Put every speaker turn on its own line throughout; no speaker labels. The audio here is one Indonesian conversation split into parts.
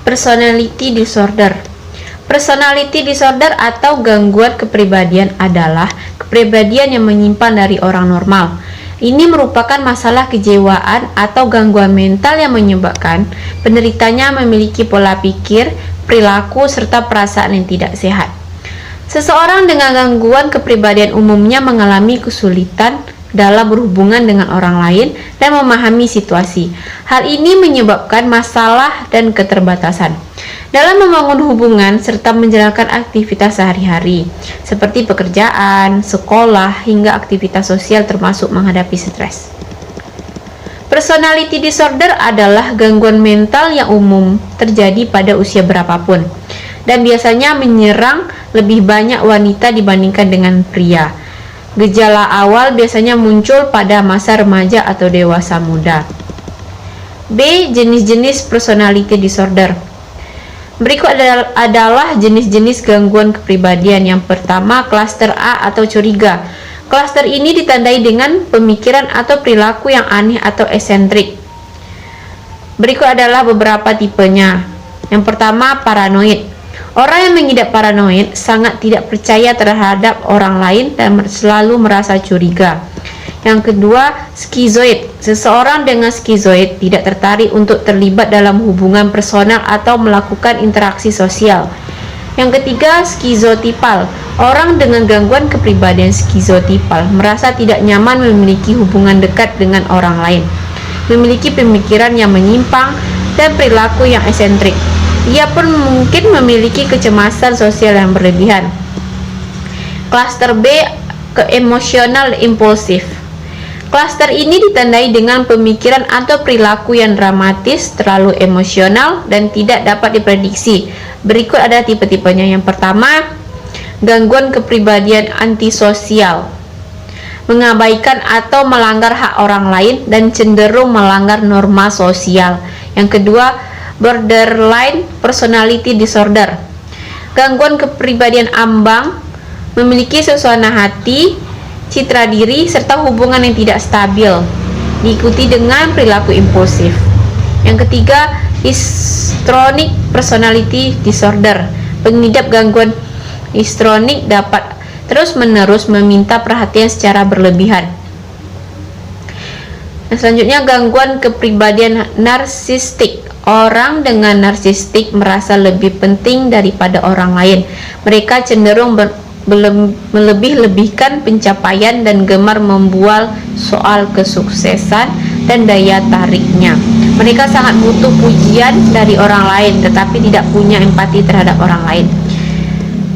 Personality disorder. Personality disorder atau gangguan kepribadian adalah kepribadian yang menyimpang dari orang normal. Ini merupakan masalah kejiwaan atau gangguan mental yang menyebabkan penderitanya memiliki pola pikir, perilaku, serta perasaan yang tidak sehat. Seseorang dengan gangguan kepribadian umumnya mengalami kesulitan dalam berhubungan dengan orang lain dan memahami situasi. Hal ini menyebabkan masalah dan keterbatasan dalam membangun hubungan serta menjalankan aktivitas sehari-hari seperti pekerjaan, sekolah, hingga aktivitas sosial termasuk menghadapi stres. Personality disorder adalah gangguan mental yang umum terjadi pada usia berapapun dan biasanya menyerang lebih banyak wanita dibandingkan dengan pria. Gejala awal biasanya muncul pada masa remaja atau dewasa muda. B. Jenis-jenis personality disorder. Berikut adalah jenis-jenis gangguan kepribadian. Yang pertama, klaster A atau curiga. Klaster ini ditandai dengan pemikiran atau perilaku yang aneh atau eksentrik. Berikut adalah beberapa tipenya. Yang pertama, paranoid. Orang yang mengidap paranoid sangat tidak percaya terhadap orang lain dan selalu merasa curiga. Yang kedua, skizoid. Seseorang dengan skizoid tidak tertarik untuk terlibat dalam hubungan personal atau melakukan interaksi sosial. Yang ketiga, skizotipal. Orang dengan gangguan kepribadian skizotipal merasa tidak nyaman memiliki hubungan dekat dengan orang lain, memiliki pemikiran yang menyimpang dan perilaku yang eksentrik. Ia pun mungkin memiliki kecemasan sosial yang berlebihan. Klaster B, emosional impulsif. Klaster ini ditandai dengan pemikiran atau perilaku yang dramatis, terlalu emosional, dan tidak dapat diprediksi. Berikut ada tipe-tipenya. Yang pertama, gangguan kepribadian antisosial. Mengabaikan atau melanggar hak orang lain dan cenderung melanggar norma sosial. Yang kedua, borderline personality disorder. Gangguan kepribadian ambang, memiliki suasana hati, citra diri, serta hubungan yang tidak stabil, diikuti dengan perilaku impulsif. Yang ketiga, histrionic personality disorder. Pengidap gangguan histrionik dapat terus-menerus meminta perhatian secara berlebihan. Selanjutnya, gangguan kepribadian narsistik. Orang dengan narsistik merasa lebih penting daripada orang lain. Mereka cenderung melebih-lebihkan pencapaian dan gemar membual soal kesuksesan dan daya tariknya. Mereka sangat butuh pujian dari orang lain tetapi tidak punya empati terhadap orang lain.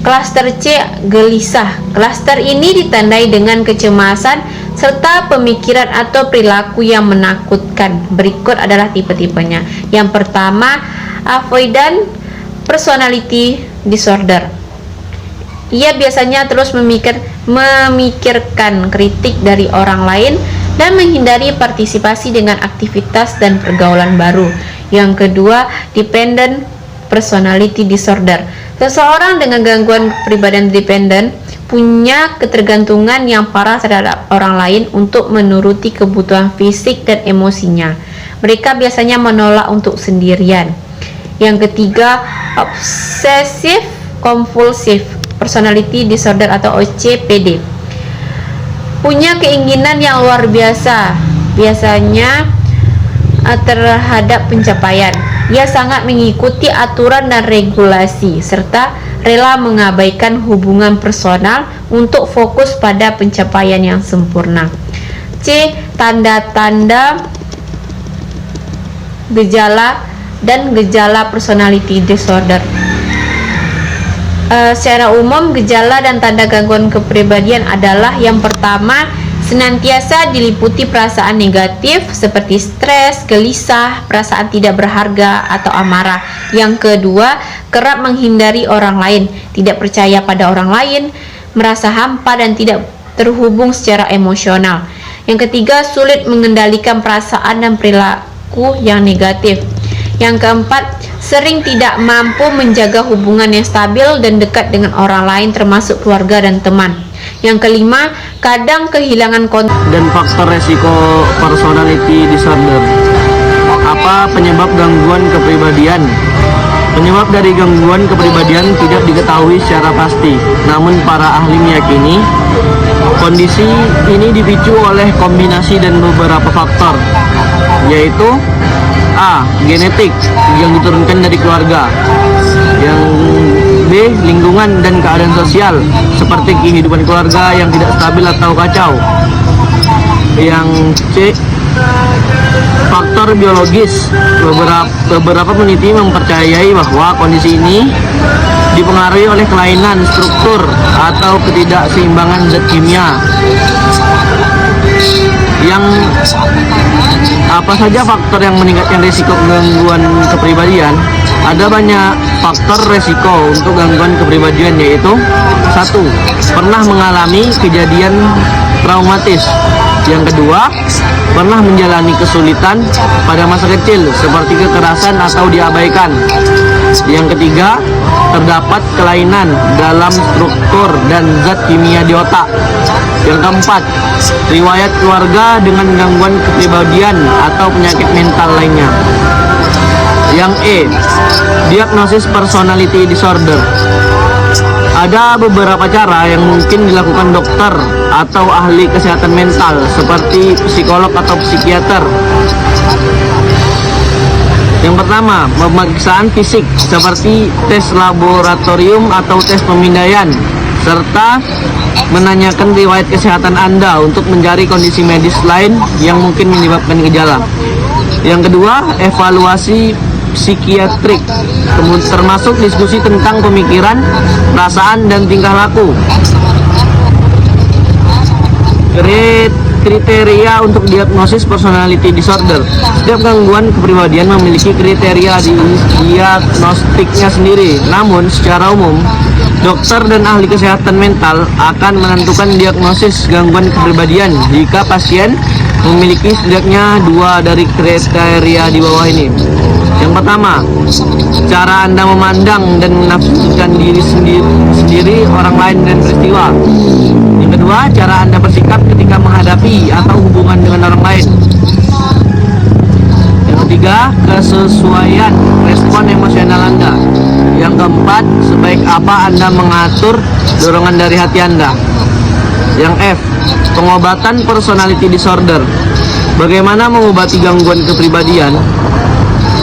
Klaster C, gelisah. Klaster ini ditandai dengan kecemasan serta pemikiran atau perilaku yang menakutkan. Berikut adalah tipe-tipenya. Yang pertama, avoidant personality disorder. Ia biasanya terus memikirkan kritik dari orang lain dan menghindari partisipasi dengan aktivitas dan pergaulan baru. Yang kedua, dependent personality disorder. Seseorang dengan gangguan kepribadian dependent punya ketergantungan yang parah terhadap orang lain untuk menuruti kebutuhan fisik dan emosinya. Mereka biasanya menolak untuk sendirian. Yang ketiga, obsessive compulsive personality disorder atau OCPD. Punya keinginan yang luar biasa, biasanya terhadap pencapaian. Ia sangat mengikuti aturan dan regulasi serta rela mengabaikan hubungan personal untuk fokus pada pencapaian yang sempurna. C. Tanda-tanda gejala dan gejala personality disorder. Secara umum, gejala dan tanda gangguan kepribadian adalah: yang pertama, senantiasa diliputi perasaan negatif seperti stres, gelisah, perasaan tidak berharga atau amarah. Yang kedua, kerap menghindari orang lain, tidak percaya pada orang lain, merasa hampa dan tidak terhubung secara emosional. Yang ketiga, sulit mengendalikan perasaan dan perilaku yang negatif. Yang keempat, sering tidak mampu menjaga hubungan yang stabil dan dekat dengan orang lain termasuk keluarga dan teman. Yang kelima, kadang kehilangan kontak.
Dan faktor resiko personality disorder. Apa penyebab gangguan kepribadian? Penyebab dari gangguan kepribadian tidak diketahui secara pasti, namun para ahli meyakini kondisi ini dipicu oleh kombinasi dan beberapa faktor, yaitu A. Genetik yang diturunkan dari keluarga, yang B. Lingkungan dan keadaan sosial seperti kehidupan keluarga yang tidak stabil atau kacau, yang C. Faktor biologis. Beberapa peneliti mempercayai bahwa kondisi ini dipengaruhi oleh kelainan struktur atau ketidakseimbangan zat kimia. Yang apa saja faktor yang meningkatkan risiko gangguan kepribadian? Ada banyak faktor resiko untuk gangguan kepribadian, yaitu 1. Pernah mengalami kejadian traumatis. Yang kedua, pernah menjalani kesulitan pada masa kecil seperti kekerasan atau diabaikan. Yang ketiga, terdapat kelainan dalam struktur dan zat kimia di otak. Yang keempat, riwayat keluarga dengan gangguan kepribadian atau penyakit mental lainnya. Yang E, diagnosis personality disorder. Ada beberapa cara yang mungkin dilakukan dokter atau ahli kesehatan mental seperti psikolog atau psikiater. Yang pertama, pemeriksaan fisik seperti tes laboratorium atau tes pemindaian, serta menanyakan riwayat kesehatan Anda untuk mencari kondisi medis lain yang mungkin menyebabkan gejala. Yang kedua, evaluasi psikiatrik, termasuk diskusi tentang pemikiran, perasaan, dan tingkah laku. Kriteria untuk diagnosis personality disorder. Setiap gangguan kepribadian memiliki kriteria diagnostiknya sendiri. Namun, secara umum, dokter dan ahli kesehatan mental akan menentukan diagnosis gangguan kepribadian jika pasien memiliki setidaknya 2 dari kriteria di bawah ini. Yang pertama, cara Anda memandang dan menafsirkan diri sendiri, orang lain, dan peristiwa. Yang kedua, cara Anda bersikap ketika menghadapi atau hubungan dengan orang lain. Yang ketiga, kesesuaian respon emosional Anda. Yang keempat, sebaik apa Anda mengatur dorongan dari hati Anda. Yang F, pengobatan personality disorder. Bagaimana mengobati gangguan kepribadian?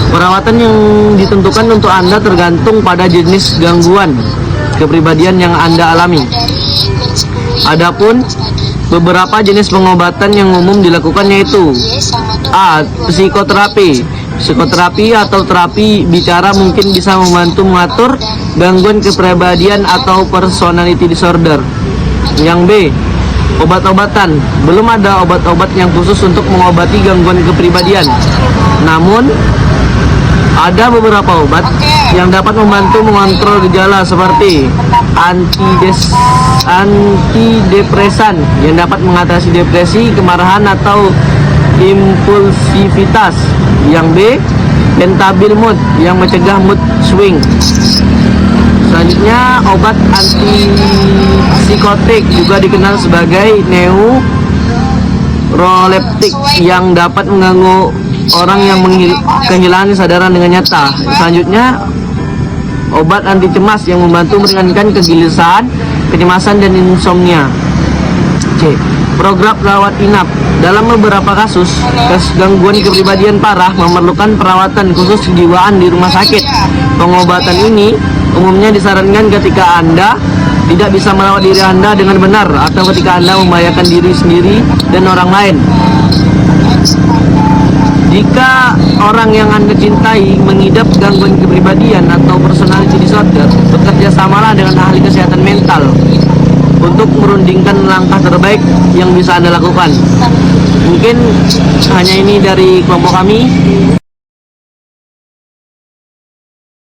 Perawatan yang ditentukan untuk Anda tergantung pada jenis gangguan kepribadian yang Anda alami. Adapun beberapa jenis pengobatan yang umum dilakukan yaitu A. Psikoterapi. Psikoterapi atau terapi bicara mungkin bisa membantu mengatur gangguan kepribadian atau personality disorder. Yang B. Obat-obatan. Belum ada obat-obat yang khusus untuk mengobati gangguan kepribadian. Namun ada beberapa obat yang dapat membantu mengontrol gejala seperti antidepresan yang dapat mengatasi depresi, kemarahan, atau impulsivitas. Yang B, pentabil mood yang mencegah mood swing. Selanjutnya, obat antipsikotik juga dikenal sebagai neuroleptik yang dapat mengganggu orang yang kehilangan kesadaran dengan nyata. Selanjutnya, obat anti cemas yang membantu meringankan kegelisahan, kecemasan, dan insomnia. C. Program rawat inap. Dalam beberapa kasus gangguan kepribadian parah memerlukan perawatan khusus kejiwaan di rumah sakit. Pengobatan ini umumnya disarankan ketika Anda tidak bisa merawat diri Anda dengan benar atau ketika Anda membahayakan diri sendiri dan orang lain. Jika orang yang Anda cintai mengidap gangguan kepribadian atau personality disorder, bekerja samalah dengan ahli kesehatan mental untuk merundingkan langkah terbaik yang bisa Anda lakukan. Mungkin hanya ini dari kelompok kami.